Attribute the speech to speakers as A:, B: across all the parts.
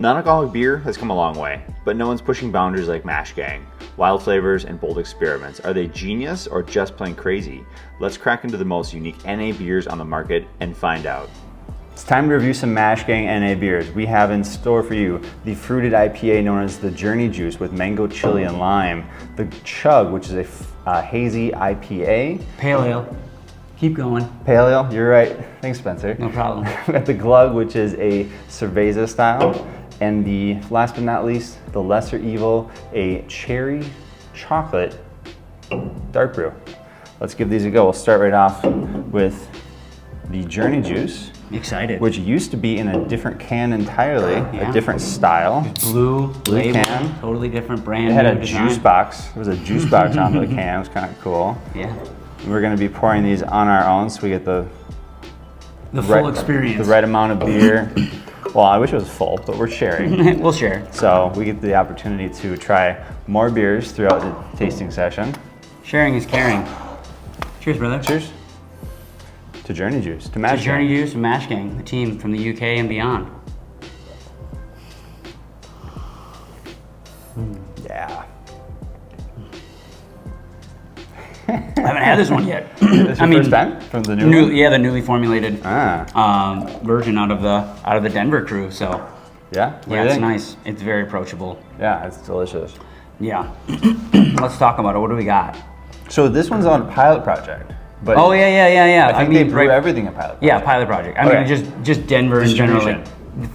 A: Non-alcoholic beer has come a long way, but no one's pushing boundaries like Mash Gang. Wild flavors and bold experiments. Are they genius or just plain crazy? Let's crack into the most unique NA beers on the market and find out. It's time to review some Mash Gang NA beers. We have in store for you the fruited IPA known as the Journey Juice with mango, chili, and lime. The Chug, which is a hazy IPA.
B: Pale ale. Keep going.
A: Pale ale, you're right. Thanks, Spencer.
B: No problem.
A: We got the Glug, which is a cerveza style. And the last but not least, the lesser evil, a cherry chocolate dark brew. Let's give these a go. We'll start right off with the Journey Juice.
B: Excited.
A: Which used to be in a different can entirely, a different style.
B: Blue label,
A: can.
B: Totally different brand.
A: It had a
B: design.
A: juice box. There was a juice box on the can. It was kind of cool.
B: Yeah.
A: We're going to be pouring these on our own so we get the
B: full experience.
A: The right amount of beer. Well, I wish it was full, but we're sharing.
B: We'll share.
A: So we get the opportunity to try more beers throughout the tasting session.
B: Sharing is caring. Cheers, brother.
A: Cheers. To Journey Juice, to Mash Gang.
B: Journey Juice and Mash Gang, the team from the UK and beyond.
A: Yeah.
B: I haven't had this one yet.
A: This is your first time from the new one?
B: Yeah, the newly formulated version out of the Denver crew. So
A: yeah,
B: it's nice. It's very approachable.
A: Yeah, it's delicious.
B: Yeah. Let's talk about it. What do we got?
A: So this one's on a pilot project. But
B: oh yeah.
A: I think they brew everything a pilot project.
B: Yeah, pilot project. I mean, just Denver in general, like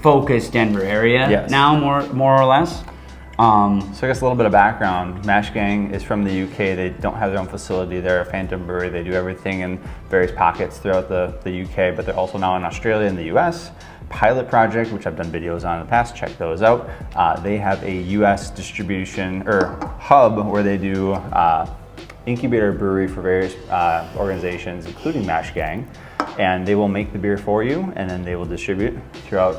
B: focused Denver area now, more or less.
A: So I guess a little bit of background. Mash Gang is from the UK. They don't have their own facility. They're a phantom brewery. They do everything in various pockets throughout the UK, but they're also now in Australia and the US. Pilot project, which I've done videos on in the past, check those out. They have a US distribution or hub where they do incubator brewery for various organizations, including Mash Gang, and they will make the beer for you, and then they will distribute throughout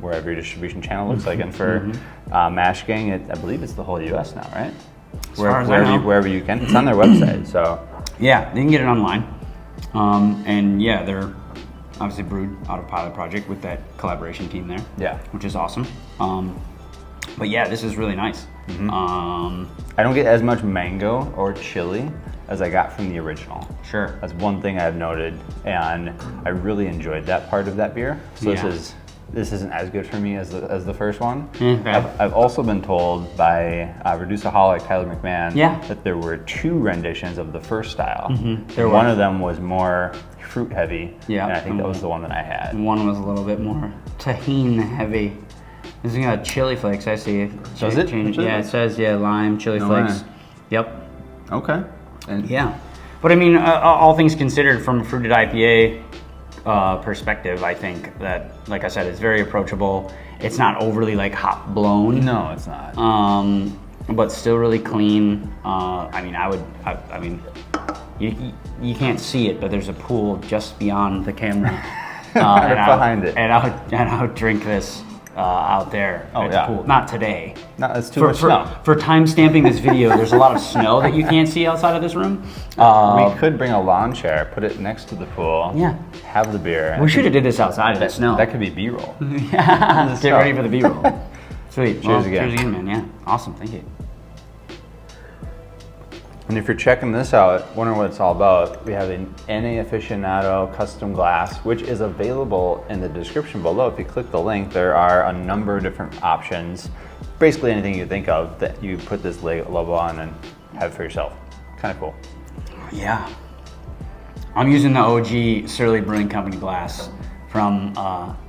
A: wherever your distribution channel looks like. And for Mash Gang, I believe it's the whole U.S. now, right? Wherever you can. It's on their website, so.
B: Yeah, you can get it online. And yeah, they're obviously brewed out of Pilot Project with that collaboration team there.
A: Yeah.
B: Which is awesome. But yeah, this is really nice.
A: I don't get as much mango or chili as I got from the original.
B: Sure.
A: That's one thing I've noted, and I really enjoyed that part of that beer. So this isn't as good for me as the first one.
B: Okay.
A: I've also been told by Reduceaholic Tyler McMahon that there were two renditions of the first style. One of them was more fruit heavy, and I think that was the one that I had.
B: One was a little bit more tahini heavy. This has got chili flakes, I see.
A: Does it?
B: Yeah, it says, lime, chili flakes. Yep.
A: Okay. And
B: yeah. But I mean, all things considered, from a fruited IPA perspective, I think that, like I said, it's very approachable. It's not overly like hop blown.
A: No, it's not.
B: But still really clean. You can't see it, but there's a pool just beyond the camera.
A: Behind it.
B: And I'll drink this out there at the pool. Not today.
A: No, it's too much snow.
B: For time stamping this video, there's a lot of snow that you can't see outside of this room.
A: We could bring a lawn chair, put it next to the pool.
B: Yeah.
A: Have the beer.
B: We should have did this outside of the snow.
A: That could be B-roll.
B: Yeah. Get ready for the B-roll. Sweet.
A: Cheers again.
B: Cheers again, man. Yeah. Awesome. Thank you.
A: And if you're checking this out, wondering what it's all about, we have an NA Aficionado custom glass, which is available in the description below. If you click the link, there are a number of different options. Basically anything you think of that you put this logo on and have for yourself. Kind of cool.
B: Yeah. I'm using the OG Surly Brewing Company glass from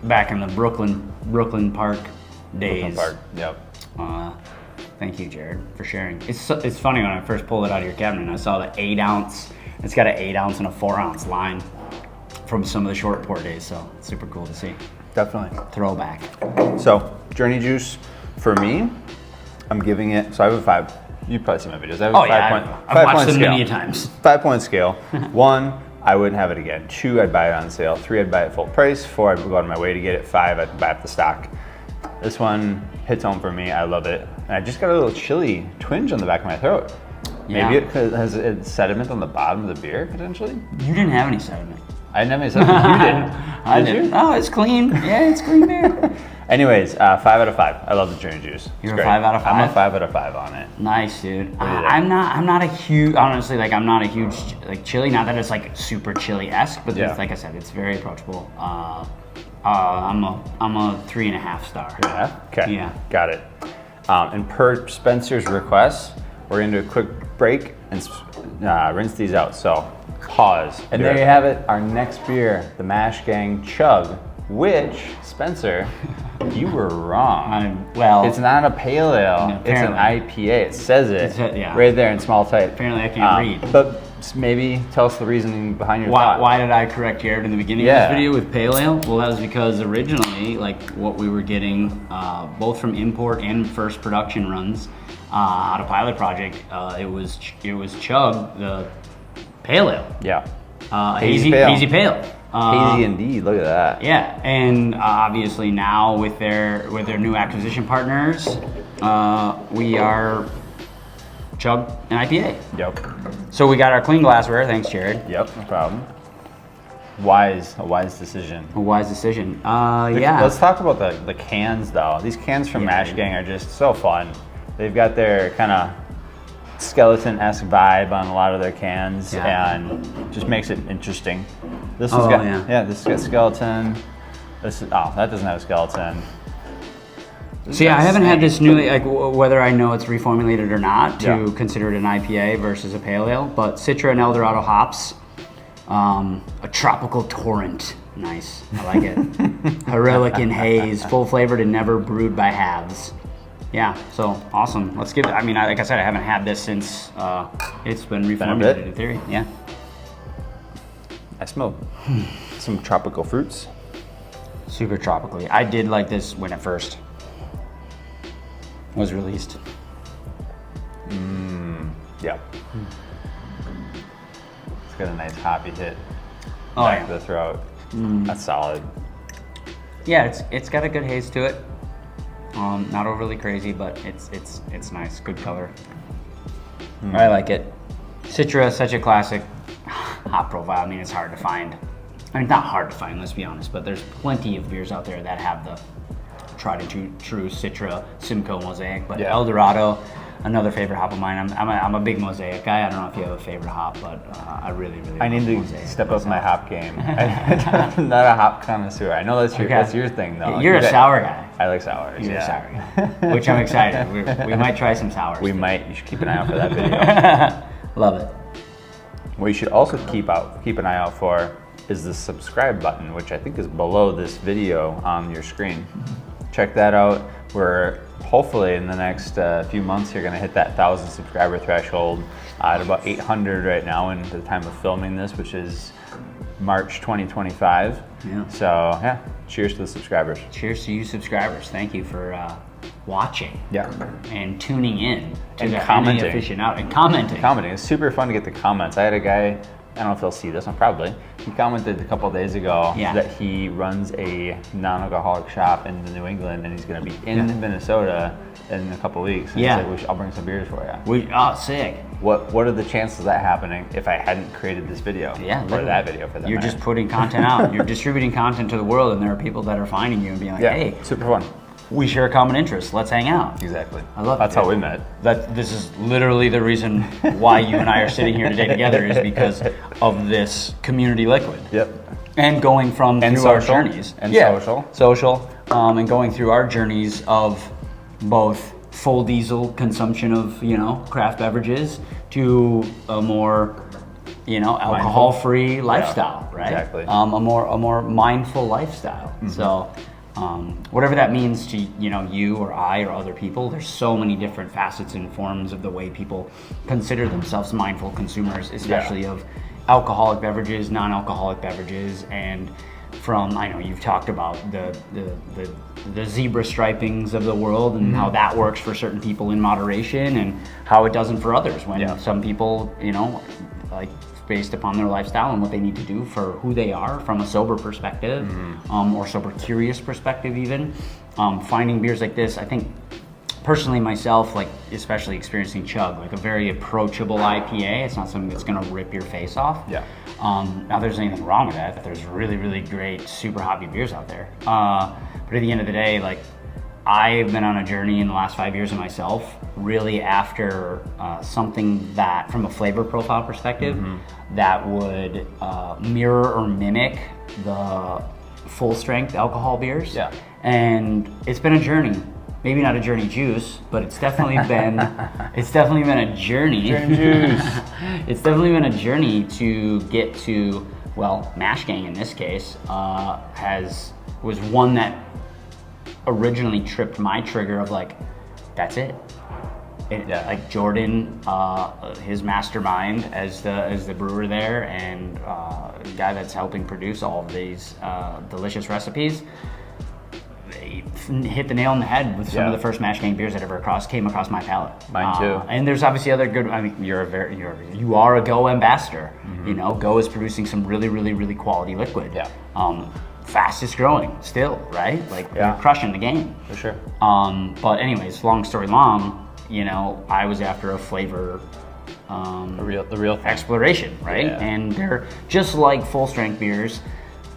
B: back in the Brooklyn Park days.
A: Brooklyn Park, yep.
B: Thank you, Jared, for sharing. It's funny when I first pulled it out of your cabinet and I saw the 8 ounce. It's got an 8 ounce and a 4 ounce line from some of the short pour days, so it's super cool to see.
A: Definitely.
B: Throwback.
A: So, Journey Juice, for me, I'm giving it, so I have a 5. You've probably seen my videos. I have a
B: I've watched them many times.
A: 5-point scale. 1, I wouldn't have it again. 2, I'd buy it on sale. 3, I'd buy it full price. 4, I'd go out of my way to get it. 5, I'd buy up the stock. This one hits home for me. I love it. And I just got a little chili twinge on the back of my throat.
B: Yeah.
A: Maybe it has sediment on the bottom of the beer, potentially.
B: You didn't have any sediment.
A: I didn't have any sediment. You did.
B: I did. Oh, it's clean. Yeah, it's clean beer.
A: Anyways, 5 out of 5. I love the Journey Juice.
B: You're a 5 out of 5?
A: I'm a 5 out of 5 on it.
B: Nice, dude. I'm not a huge, honestly, like I'm not a huge like chili. Not that it's like super chili-esque, but it's, like I said, it's very approachable. I'm a 3.5 star.
A: Yeah. Okay.
B: Yeah.
A: Got it. And per Spencer's request, we're gonna do a quick break and rinse these out. So pause. And there you have it. Our next beer, the Mash Gang Chug, which Spencer, you were wrong.
B: Well,
A: it's not a pale ale.
B: No,
A: it's an IPA. It says it
B: yeah.
A: right there in small type.
B: Apparently, I can't read.
A: But maybe tell us the reasoning behind your thought.
B: Why did I correct Jared in the beginning of this video with pale ale? Well, that was because originally, like what we were getting, both from import and first production runs out of Pilot Project, it was Chug, the pale ale.
A: Yeah.
B: Hazy pale.
A: Hazy indeed. Look at that.
B: Yeah, and obviously now with their new acquisition partners, we are Chug and IPA.
A: Yep.
B: So we got our clean glassware. Thanks, Jared.
A: Yep. No problem. A wise decision.
B: A wise decision. Yeah.
A: Let's talk about the cans though. These cans from Mash Gang are just so fun. They've got their kind of skeleton-esque vibe on a lot of their cans, and just makes it interesting. This has got this has got skeleton. This is that doesn't have a skeleton.
B: So yeah, I haven't had this newly, like whether I know it's reformulated or not, to consider it an IPA versus a pale ale, but Citra and Eldorado hops, a tropical torrent. Nice, I like it. Heroic in haze, full flavored and never brewed by halves. Yeah, so awesome. Let's give it, I mean, like I said, I haven't had this since it's been reformulated in theory. Yeah.
A: I smell some tropical fruits.
B: Super tropically. I did like this when it first was released.
A: Yeah. It's got a nice hoppy hit
B: back
A: of the throat. That's solid.
B: Yeah, it's got a good haze to it. Not overly crazy, but it's nice. Good color. I like it. Citra, such a classic hop profile. I mean, it's hard to find. I mean, not hard to find, let's be honest, but there's plenty of beers out there that have the tried and true Citra Simcoe mosaic. But Eldorado, another favorite hop of mine. I'm a big mosaic guy. I don't know if you have a favorite hop, but I really
A: I need to step up my hop game. I'm not a hop connoisseur. I know that's your thing though.
B: You're a sour guy.
A: I like sours.
B: You're a sour guy, which I'm excited. We might try some sours.
A: We might. You should keep an eye out for that video.
B: Love it.
A: What you should also keep an eye out for is the subscribe button, which I think is below this video on your screen. Check that out. We're hopefully in the next few months you're going to hit that 1,000 subscriber threshold at about 800 right now in the time of filming this, which is March 2025.
B: Yeah.
A: So yeah, cheers to the subscribers.
B: Cheers to you subscribers. Thank you for watching.
A: Yeah.
B: And tuning in to
A: and
B: the
A: commenting.
B: aficionado and commenting.
A: Commenting. It's super fun to get the comments. I had a guy, I don't know if they'll see this one, probably. He commented a couple of days ago that he runs a non-alcoholic shop in New England and he's going to be in Minnesota in a couple of weeks. And he said, I'll bring some beers for you.
B: Sick.
A: What are the chances of that happening if I hadn't created this video?
B: Yeah,
A: or that video for them.
B: You're just putting content out. You're distributing content to the world, and there are people that are finding you and being like, hey,
A: super fun.
B: We share a common interest. Let's hang out.
A: Exactly.
B: I love
A: That's
B: it.
A: how we met.
B: This is literally the reason why you and I are sitting here today together is because of this community liquid.
A: Yep.
B: And going through our journeys.
A: And
B: social. And going through our journeys of both full diesel consumption of, craft beverages to a more, alcohol-free lifestyle, right?
A: Exactly.
B: A more mindful lifestyle. Mm-hmm. So, whatever that means to you or I or other people, there's so many different facets and forms of the way people consider themselves mindful consumers, especially of alcoholic beverages, non-alcoholic beverages, and from, I know you've talked about the zebra stripings of the world and how that works for certain people in moderation and how it doesn't for others when some people, like based upon their lifestyle and what they need to do for who they are from a sober perspective or sober curious perspective even. Finding beers like this, I think personally myself, like especially experiencing Chug, like a very approachable IPA. It's not something that's gonna rip your face off.
A: Yeah.
B: Not there's anything wrong with that. There's really, really great super hoppy beers out there. But at the end of the day, like, I've been on a journey in the last 5 years of myself, really after something that, from a flavor profile perspective, that would mirror or mimic the full strength alcohol beers.
A: Yeah.
B: And it's been a journey. Maybe not a journey juice, but it's definitely been a journey.
A: Journey juice.
B: It's definitely been a journey to get to, well, Mash Gang in this case was one that originally tripped my trigger of like, that's it. Like Jordan, his mastermind as the brewer there, and the guy that's helping produce all of these delicious recipes, they hit the nail on the head with some of the first Mash Gang beers that ever came across my palate.
A: Mine too.
B: And there's obviously other good. I mean, you are a Go ambassador. You know, Go is producing some really, really, really quality liquid.
A: Yeah.
B: Fastest growing still, right? Like you're crushing the game.
A: For sure.
B: But anyways, long story long, you know, I was after a flavor
A: the real thing.
B: exploration, right?
A: Yeah.
B: And they're just like full strength beers,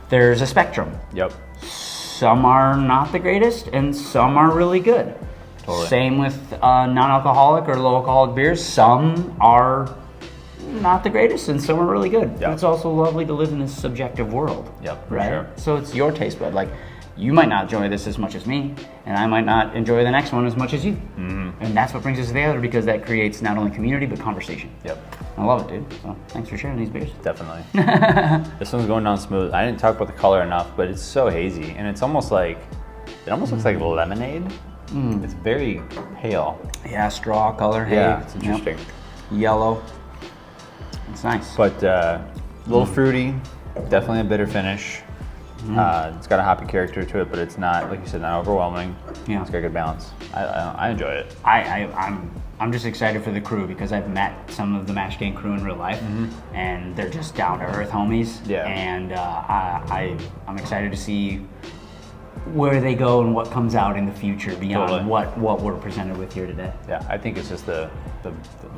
B: there's a spectrum.
A: Yep.
B: Some are not the greatest and some are really good.
A: Totally.
B: Same with non-alcoholic or low alcoholic beers. Some are not the greatest and some are really good.
A: Yep.
B: It's also lovely to live in this subjective world.
A: Yep, for
B: right?
A: sure.
B: So it's your taste bud. Like, you might not enjoy this as much as me, and I might not enjoy the next one as much as you. And that's what brings us together, because that creates not only community but conversation.
A: Yep.
B: I love it, dude. So thanks for sharing these beers.
A: Definitely. This one's going down smooth. I didn't talk about the color enough, but it's so hazy, and it's almost like, it almost looks like lemonade. It's very pale.
B: Yeah, straw color.
A: Yeah,
B: Hey,
A: it's interesting.
B: Yep. Yellow. It's nice.
A: But a little fruity, definitely a bitter finish. It's got a hoppy character to it, but it's not, like you said, not overwhelming.
B: Yeah.
A: It's got good balance. I enjoy it.
B: I'm just excited for the crew, because I've met some of the Mash Gang crew in real life, and they're just down to earth homies.
A: Yeah.
B: And I'm excited to see where they go and what comes out in the future beyond
A: Totally.
B: what we're presented with here today.
A: Yeah, I think it's just the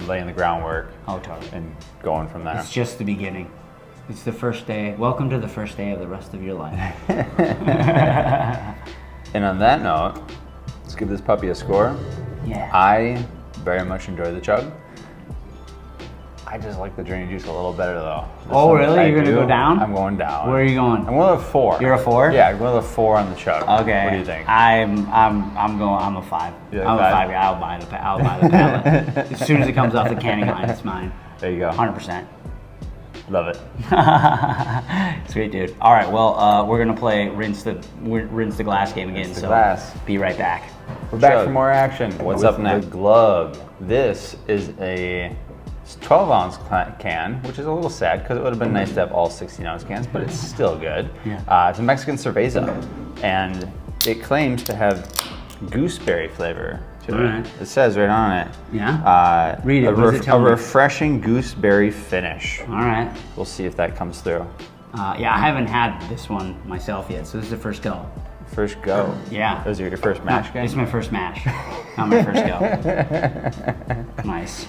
A: laying the groundwork
B: Oh, totally.
A: and going from there.
B: It's just the beginning. It's the first day. Welcome to the first day of the rest of your life.
A: And on that note, let's give this puppy a score.
B: Yeah.
A: I very much enjoy the Chug. I just like the Journey Juice a little better though.
B: Oh, really? You're gonna go down?
A: I'm going down.
B: Where are you going?
A: I'm going with a 4.
B: You're a 4?
A: Yeah, I'm going with a 4 on the Chug.
B: Okay.
A: What do you think?
B: I'm a 5.
A: You're a
B: I'm a
A: 5?
B: 5. I'll buy the pallet. As soon as it comes off the canning line, it's mine.
A: There you go.
B: 100%.
A: Love it.
B: Sweet, dude. All right, well, we're gonna play rinse the glass game again.
A: Rinse the
B: So
A: glass.
B: be right back.
A: We're back
C: Chug.
A: for more action.
C: What's
A: with
C: up next?
A: The Glug. This is a 12-ounce can, which is a little sad because it would have been nice to have all 16-ounce cans, but it's still good.
B: Yeah.
A: It's a Mexican cerveza, and it claims to have gooseberry flavor to
B: Alright.
A: it. It says right on it.
B: Yeah? Read it.
A: A,
B: What does it tell me?
A: refreshing gooseberry finish.
B: All right.
A: We'll see if that comes through.
B: Yeah, I haven't had this one myself yet, so this is the first go.
A: First go.
B: Yeah.
A: Was it your first mash game?
B: It's my first mash, not my first go. Nice.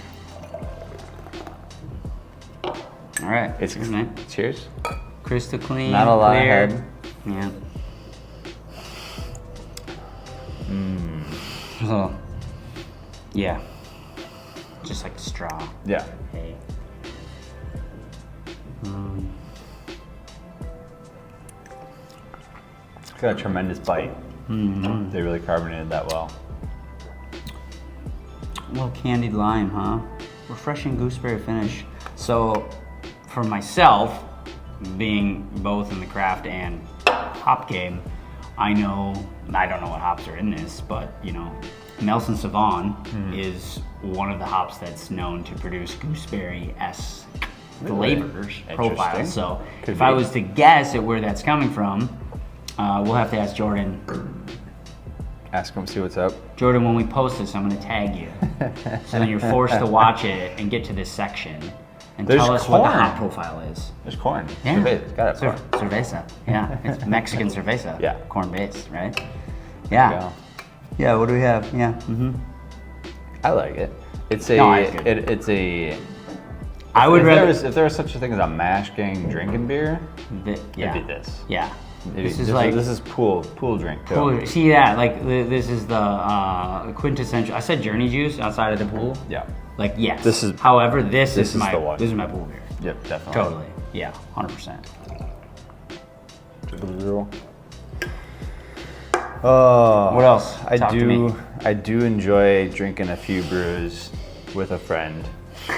B: All right.
A: It's
B: Isn't it?
A: Cheers.
B: Crystal clean.
A: Not a lot of
B: clear.
A: head.
B: Yeah. So, yeah. Just like straw.
A: Yeah.
B: Hey.
A: It's got a tremendous bite. They really carbonated that well.
B: A little candied lime, huh? Refreshing gooseberry finish. So, for myself, being both in the craft and hop game, I don't know what hops are in this, but you know, Nelson Sauvin is one of the hops that's known to produce gooseberry-esque flavors, profiles.
A: Interesting.
B: So,
A: Could
B: if I
A: be.
B: was to guess at where that's coming from, we'll have to ask Jordan.
A: Ask them, see what's up.
B: Jordan, when we post this, I'm going to tag you. So then you're forced to watch it and get to this section and
A: There's
B: tell us what the
A: corn.
B: hop profile is.
A: There's corn.
B: Yeah.
A: Cerveza. Got it.
B: Cerveza. Yeah. It's Mexican cerveza.
A: Yeah.
B: Corn based, right?
A: There
B: Yeah.
A: you go.
B: Yeah, what do we have? Yeah. Mm-hmm.
A: I like it. It's a.
B: No, it's good.
A: It's a.
B: I would
A: if
B: rather.
A: If there was such a thing as a mash gang drinking beer,
B: Yeah.
A: it'd be this.
B: Yeah. This is like
A: this is pool drink too.
B: pool. See that? Like this is the quintessential. I said journey juice outside of the pool.
A: Yeah.
B: Like yes.
A: This is.
B: However, this is
A: the
B: my
A: one.
B: this is my pool beer.
A: Yep, definitely.
B: Totally. Yeah, 100%.
A: Oh,
B: What else?
A: I
B: Talk to me.
A: do enjoy drinking a few brews with a friend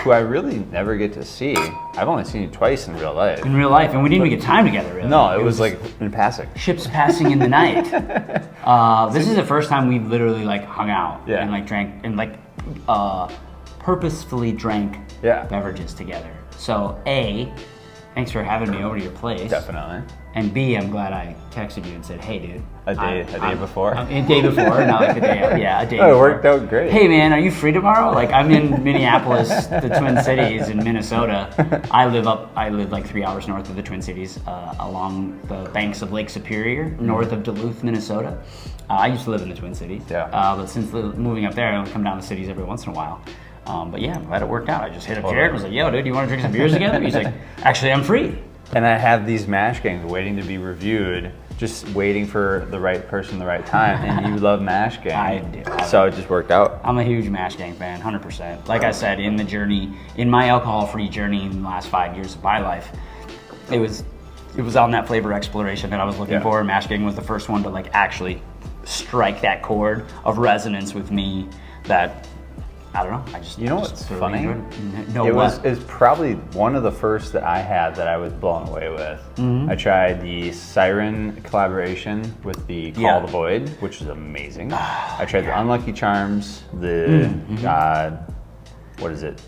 A: who I really never get to see. I've only seen you twice in real life.
B: In real life, and we didn't even get time together. Really.
A: No, it was like in passing.
B: ships passing in the night. This is the first time we've literally like hung out
A: Yeah.
B: and like drank and like purposefully drank
A: Yeah.
B: beverages together. So A, thanks for having me over to your place.
A: Definitely.
B: And B, I'm glad I texted you and said, hey, dude.
A: A day before?
B: A day before, not like a day. Yeah, a day
A: Oh,
B: before.
A: it worked out great.
B: Hey, man, are you free tomorrow? Like, I'm in Minneapolis, the Twin Cities in Minnesota. I live like 3 hours north of the Twin Cities, along the banks of Lake Superior, north of Duluth, Minnesota. I used to live in the Twin Cities.
A: Yeah.
B: But since moving up there, I only come down to cities every once in a while. But yeah, I'm glad it worked out. I just hit up Jared and was like, yo, dude, you want to drink some beers together? He's like, actually, I'm free.
A: And I have these mash gangs waiting to be reviewed, just waiting for the right person, the right time. And you love mash gang.
B: I do.
A: So it just worked out.
B: I'm a huge Mash Gang fan, 100%. Like I said, in my alcohol-free journey in the last 5 years of my life, it was on that flavor exploration that I was looking for. Mash Gang was the first one to like actually strike that chord of resonance with me that, I don't know, I just...
A: You know what's funny?
B: No,
A: It's probably one of the first that I had that I was blown away with. I tried the Siren collaboration with the Call the Void, which is amazing. I tried the Unlucky Charms, the what is it?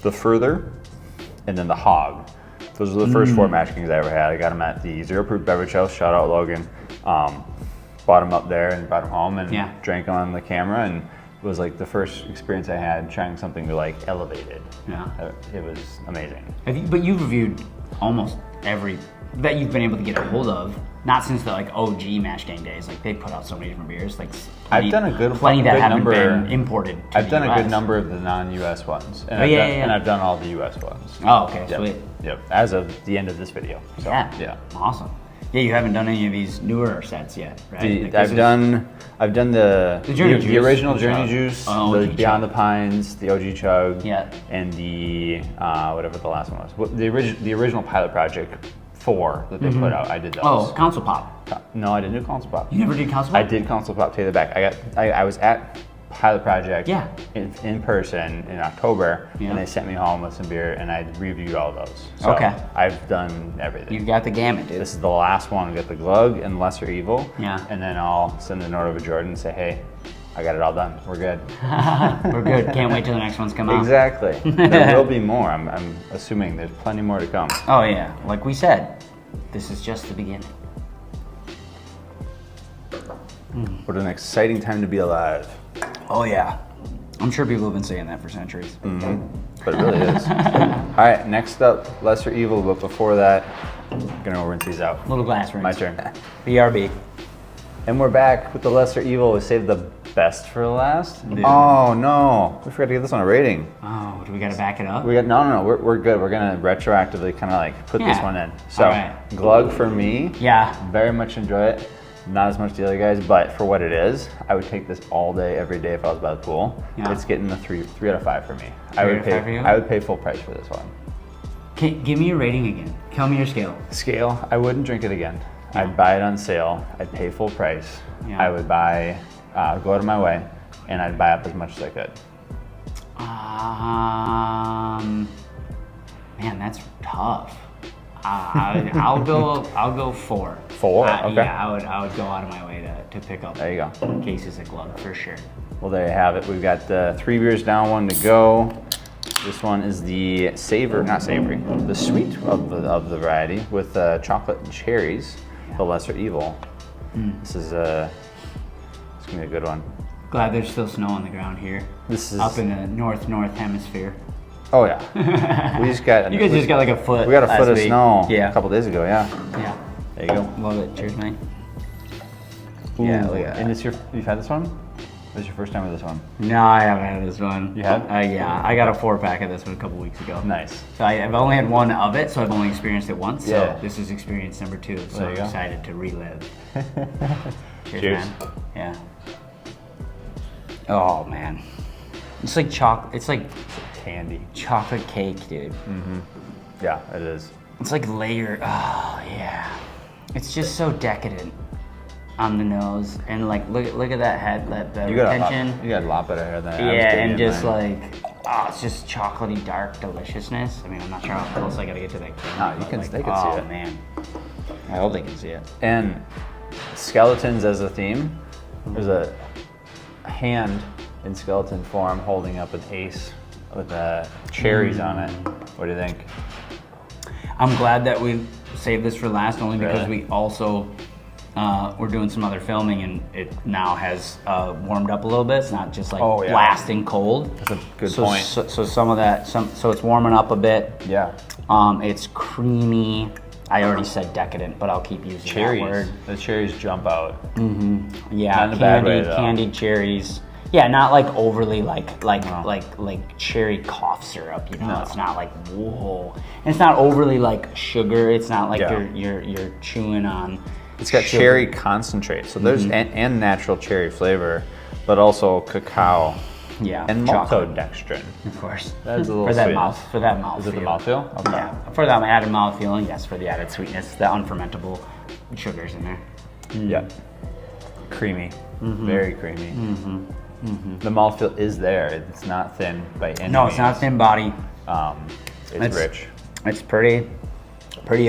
A: The Further, and then the Hog. Those were the first 4 mash kings I ever had. I got them at the Zero Proof Beverage House. Shout out Logan. Bought them up there and brought them home and drank them on the camera, and it was like the first experience I had trying something to like elevated.
B: Yeah.
A: It was amazing.
B: But you've reviewed almost every that you've been able to get a hold of. Not since the like OG Mash Gang days. Like they put out so many different beers. Like
A: I've done a
B: plenty that haven't
A: number,
B: been imported.
A: I've done
B: the
A: a good
B: US.
A: number of the non-US ones, and
B: And
A: I've done all the US ones.
B: Oh, okay,
A: Yep.
B: sweet.
A: Yep. As of the end of this video. So,
B: Yeah. Awesome. Yeah, you haven't done any of these newer sets yet, right? Like,
A: I've done the original Journey
B: Chug.
A: Juice,
B: Oh,
A: the
B: OG
A: Beyond
B: Chug.
A: the Pines, the OG Chug,
B: Yeah.
A: and the whatever the last one was. The original pilot project 4 that they put out. I did those.
B: Oh, Council Pop.
A: No, I didn't do Console Pop.
B: You never did Council Pop?
A: I did Console Pop. Take it back. I was at Pilot Project in person in October, and they sent me home with some beer, and I reviewed all those. So
B: Okay.
A: I've done everything.
B: You've got the gamut, dude.
A: This is the last one. We got the Glug and Lesser Evil.
B: Yeah.
A: And then I'll send a note over to Jordan and say, hey, I got it all done. We're good.
B: We're good. Can't wait till the next ones come out.
A: Exactly. There will be more. I'm assuming there's plenty more to come.
B: Oh yeah, like we said, this is just the beginning.
A: What an exciting time to be alive.
B: Oh yeah. I'm sure people have been saying that for centuries.
A: But it really is. All right, next up, Lesser Evil. But before that, I'm gonna rinse these out.
B: Little glass rinse.
A: My turn.
B: BRB.
A: And we're back with the Lesser Evil. We saved the best for last.
B: Dude.
A: Oh no, we forgot to give this one a rating.
B: Oh, do we gotta back it up?
A: We got no. We're good. We're gonna retroactively kind of like put this one in. So
B: All right.
A: Glug for me.
B: Yeah.
A: Very much enjoy it. Not as much the other guys, but for what it is, I would take this all day, every day if I was by the pool.
B: Yeah.
A: It's getting the three out of 5 for me.
B: 3 out of 5 for you?
A: I would pay full price for this one.
B: Give me your rating again. Tell me your scale.
A: Scale, I wouldn't drink it again.
B: Yeah.
A: I'd buy it on sale. I'd pay full price.
B: Yeah.
A: I would buy, go out of my way, and I'd buy up as much as I could.
B: Man, that's tough. I'll go 4.
A: 4? Okay.
B: Yeah, I would go out of my way to pick up.
A: There you go.
B: Cases of Glug for sure.
A: Well, there you have it. We've got 3 beers down, 1 to go. This one is the the sweet of the variety with chocolate and cherries, the Lesser Evil. This is it's gonna be a good one.
B: Glad there's still snow on the ground here.
A: This is
B: up in the north hemisphere.
A: Oh yeah, we just got.
B: You guys just got like a foot.
A: We got a foot of
B: week.
A: snow
B: a
A: couple days ago. Yeah.
B: Yeah.
A: There you go.
B: Love it. Cheers, mate.
A: Ooh,
B: Yeah, look at that.
A: and you've had this one? This is your first time with this one?
B: No, I haven't had this one.
A: You have?
B: Yeah, I got a 4-pack of this one a couple weeks ago.
A: Nice.
B: So I've only had one of it, so I've only experienced it once.
A: Yeah.
B: So this is experience number 2. So I'm excited to relive. Cheers, man. Yeah. Oh man, it's like chocolate. It's like
A: Candy.
B: chocolate cake, dude.
A: Yeah, it is.
B: It's like layered. Oh yeah. It's just so decadent on the nose, and like look at that head, the retention.
A: You got a lot better hair than I
B: Yeah, and just like, it's just chocolatey dark deliciousness. I mean, I'm not sure how close I gotta get to that camera.
A: No, they can see it.
B: Oh man, I hope they can see it.
A: And skeletons as a theme. There's a hand in skeleton form holding up an ace with cherries on it. What do you think?
B: I'm glad that we saved this for last, only because
A: Really?
B: we also we're doing some other filming, and it now has warmed up a little bit. It's not just like blasting cold.
A: That's a good point.
B: So some of that, so it's warming up a bit.
A: Yeah.
B: It's creamy. I already said decadent, but I'll keep using
A: Cherries.
B: that word.
A: The cherries jump out.
B: Yeah,
A: Not in a bad way, though.
B: candied cherries. Yeah, not like overly like cherry cough syrup. You know,
A: No.
B: it's not like whoa. And it's not overly like sugar. It's not like
A: Yeah.
B: you're chewing on.
A: It's got
B: sugar.
A: cherry concentrate, so there's and natural cherry flavor, but also cacao
B: Yeah,
A: and
B: chocolate.
A: maltodextrin.
B: Of course.
A: That's a little
B: for that
A: sweetness.
B: For that mouth.
A: Is it the mouthfeel? Okay.
B: Yeah, for that added mouthfeel, and yes, for the added sweetness, the unfermentable sugars in there.
A: Yeah. Creamy. Very creamy. The mouthfeel is there. It's not thin by any
B: No,
A: means.
B: it's not thin body.
A: It's rich.
B: It's pretty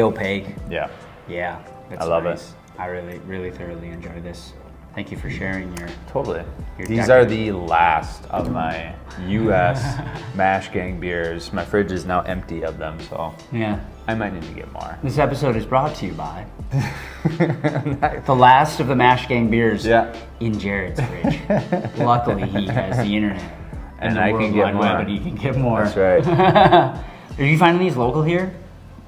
B: opaque.
A: Yeah.
B: Yeah, it's
A: I love
B: nice.
A: it.
B: I really thoroughly enjoy this. Thank you for sharing your.
A: Totally.
B: Your
A: These are the last of my U.S. Mash Gang beers. My fridge is now empty of them, so
B: Yeah.
A: I might need to get more.
B: This episode is brought to you by the last of the Mash Gang beers in Jared's fridge. Luckily, he has the internet
A: And
B: the
A: I can
B: World
A: get
B: Wide
A: more.
B: Web, and he can get more.
A: That's right.
B: Are you finding these local here?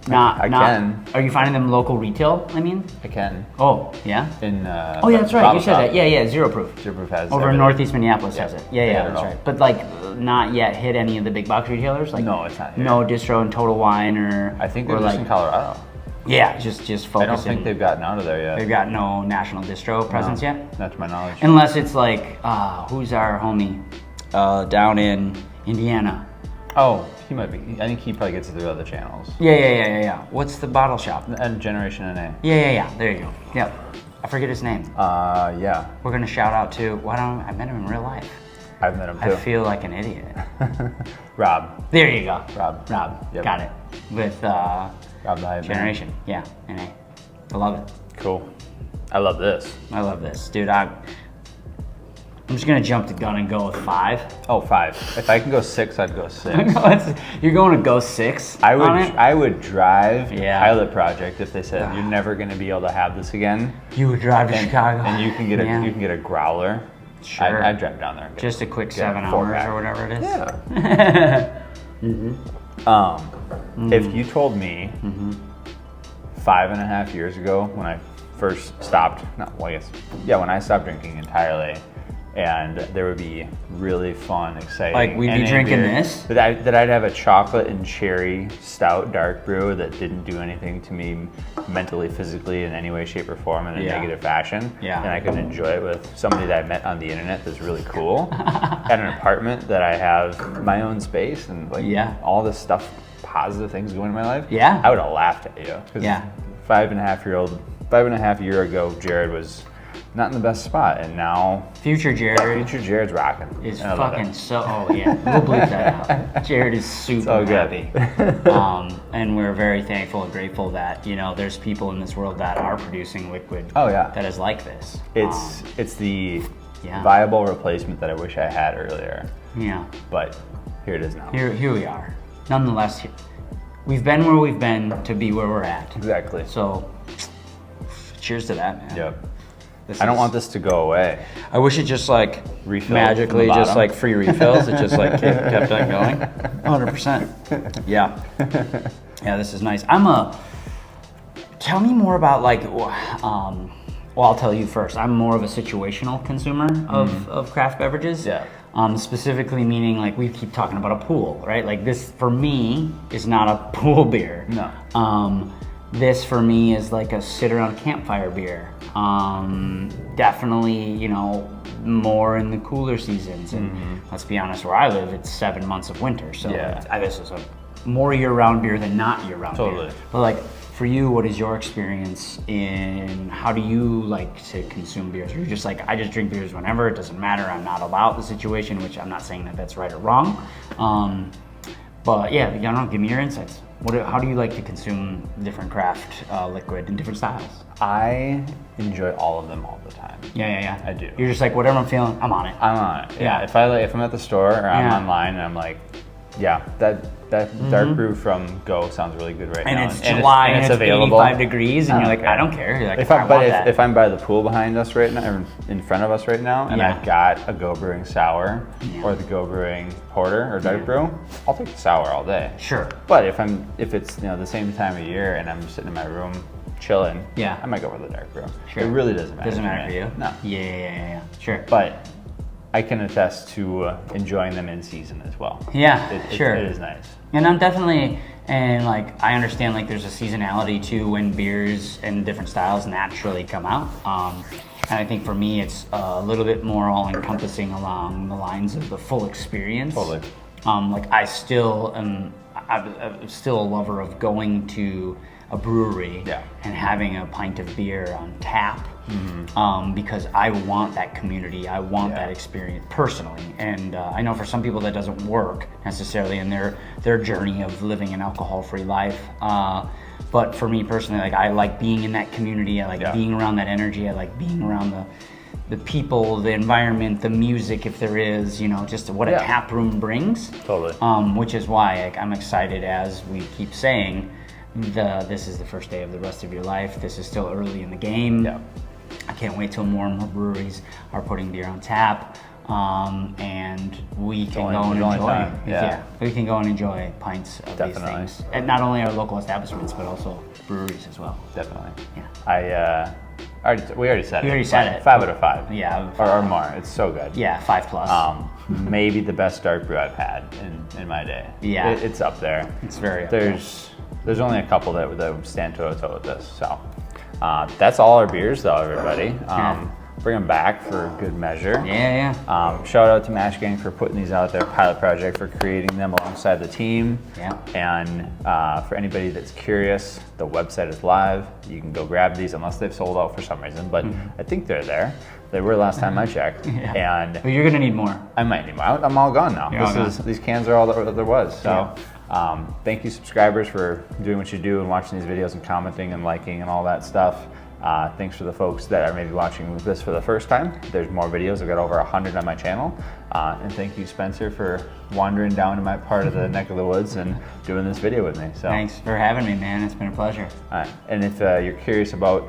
A: I can.
B: Are you finding them local retail? I mean.
A: I can.
B: Oh yeah.
A: In
B: Oh yeah, that's right.
A: Bottle
B: You said
A: Shop.
B: that. Yeah, Zero Proof.
A: Zero Proof has
B: Over in
A: everything.
B: Northeast Minneapolis has
A: Yeah.
B: it.
A: They
B: Yeah,
A: got it
B: that's
A: all.
B: right. But like, not yet hit any of the big box retailers. Like,
A: No, it's not here.
B: No Distro and Total Wine or.
A: I think
B: or
A: they're just
B: like,
A: in Colorado.
B: Yeah, just focusing.
A: I don't think they've gotten out of there yet.
B: They've got no national distro presence yet.
A: Not to my knowledge.
B: Unless it's like, who's our homie down in Indiana?
A: Oh, he might be. I think he probably gets it through other channels.
B: Yeah. What's the bottle shop?
A: And Generation NA.
B: Yeah. There you go. Yep. I forget his name.
A: Yeah.
B: We're gonna shout out to. I met him in real life.
A: I've met him
B: I
A: too.
B: feel like an idiot.
A: Rob.
B: There you go.
A: Rob. Yep.
B: Got it. With
A: Rob the Hype Man.
B: Generation. Yeah. NA. I love it.
A: Cool. I love this.
B: I love this, dude. I'm just gonna jump the gun and go with 5.
A: Oh, 5. If I can go 6, I'd go 6.
B: You're going to go 6.
A: I would.
B: on it?
A: I would drive the
B: Yeah.
A: pilot project if they said you're never going to be able to have this again.
B: You would drive to Chicago,
A: and you can get
B: Yeah.
A: you can get a growler.
B: Sure.
A: I'd drive down there. And get
B: Just a quick
A: get
B: 7
A: a
B: hours
A: 4-pack.
B: or whatever it is.
A: Yeah. If you told me 5.5 years ago when I first stopped, when I stopped drinking entirely, and there would be really fun, exciting.
B: Like, we'd be
A: NA
B: drinking
A: beer,
B: this?
A: That I'd have a chocolate and cherry stout dark brew that didn't do anything to me mentally, physically, in any way, shape, or form in a
B: Yeah.
A: negative fashion.
B: Yeah.
A: And I could enjoy it with somebody that I met on the internet that's really cool. At an apartment that I have my own space and all this stuff, positive things going in my life.
B: Yeah.
A: I would have laughed at you. 'Cause
B: Yeah.
A: 5.5 year ago, Jared was not in the best spot, and now
B: Future Jared
A: Jared's rocking.
B: is
A: And I love
B: fucking
A: it.
B: so. Oh yeah, we'll bleep that out. Jared is super
A: So good.
B: happy, and we're very thankful and grateful that there's people in this world that are producing liquid.
A: Oh, yeah.
B: that is like this.
A: It's the
B: Yeah.
A: viable replacement that I wish I had earlier,
B: Yeah.
A: but here it is now.
B: Here we are. Nonetheless, we've been where we've been to be where we're at.
A: Exactly.
B: So, cheers to that, man.
A: Yep. I don't want this to go away.
B: I wish it just like
A: Refilled
B: magically,
A: from the
B: just
A: bottom.
B: like free refills. It just like kept on going. 100%. Yeah. Yeah, this is nice. Tell me more about like, Well, I'll tell you first. I'm more of a situational consumer of craft beverages.
A: Yeah.
B: Specifically meaning like we keep talking about a pool, right? Like this for me is not a pool beer.
A: No.
B: This for me is like a sit around campfire beer. Definitely, you know, more in the cooler seasons. And let's be honest, where I live, it's 7 months of winter. So this is a more year-round beer than not year-round beer. But like for you, what is your experience in how do you like to consume beers? Are you just like, I just drink beers whenever, it doesn't matter, I'm not about the situation, which I'm not saying that that's right or wrong. But yeah, I don't know, give me your insights. How do you like to consume different craft liquid in different styles?
A: I enjoy all of them all the time.
B: Yeah.
A: I do.
B: You're just like, whatever I'm feeling, I'm on it.
A: I'm on it. Yeah. If I'm at the store or I'm online and I'm like, yeah, that dark brew from Go sounds really good right now.
B: And it's July and it's
A: available.
B: 85 degrees and you're like, I don't care. You're like,
A: if I'm by the pool behind us right now, or in front of us right now, and I've got a Go Brewing sour or the Go Brewing porter or dark brew, I'll take the sour all day.
B: Sure.
A: But if it's the same time of year and I'm sitting in my room chilling, I might go for the dark brew. Sure. It really doesn't matter.
B: Doesn't matter for you?
A: No.
B: Yeah. Sure.
A: But I can attest to enjoying them in season as well.
B: Yeah, sure.
A: It is nice.
B: And I'm definitely, and like, I understand like there's a seasonality to when beers and different styles naturally come out. And I think for me, it's a little bit more all encompassing along the lines of the full experience.
A: Totally.
B: Like I'm still a lover of going to a brewery and having a pint of beer on tap. Because I want that community, I want that experience personally, and I know for some people that doesn't work necessarily in their journey of living an alcohol-free life. But for me personally, like I like being in that community, I like being around that energy, I like being around the people, the environment, the music, if there is, just what a tap room brings.
A: Totally.
B: Which is why I'm excited, as we keep saying, this is the first day of the rest of your life. This is still early in the game. I can't wait till more and more breweries are putting beer on tap, and we can go and enjoy. We can go and enjoy pints of these things, and not only our local establishments, but also breweries as well.
A: Definitely.
B: Yeah.
A: We already said it.
B: We already said it.
A: 5 out of 5.
B: Yeah.
A: Or more. It's so good.
B: Yeah, 5+.
A: Maybe the best dark brew I've had in my day.
B: Yeah.
A: It's up there.
B: It's very up there.
A: There's only a couple that would stand toe to toe with this. So that's all our beers, though, everybody. Bring them back for good measure. Shout out to Mash Gang for putting these out there, pilot project for creating them alongside the team. And for anybody that's curious, the website is live. You can go grab these unless they've sold out for some reason, but I think they're there. They were last time I checked. And
B: well, you're gonna need more.
A: I might need more. I'm all gone now. These cans are all that there was. So thank you, subscribers, for doing what you do and watching these videos and commenting and liking and all that stuff. Thanks for the folks that are maybe watching this for the first time. There's more videos. I've got over 100 on my channel. And thank you, Spencer, for wandering down to my part of the neck of the woods and doing this video with me. So
B: thanks for having me, man. It's been a pleasure.
A: And if you're curious about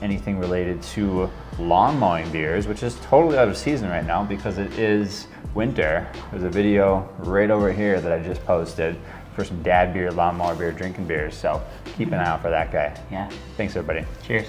A: anything related to lawn mowing beers, which is totally out of season right now because it is winter, there's a video right over here that I just posted for some dad beer, lawnmower beer, drinking beers. So keep an eye out for that guy.
B: Yeah.
A: Thanks, everybody.
B: Cheers.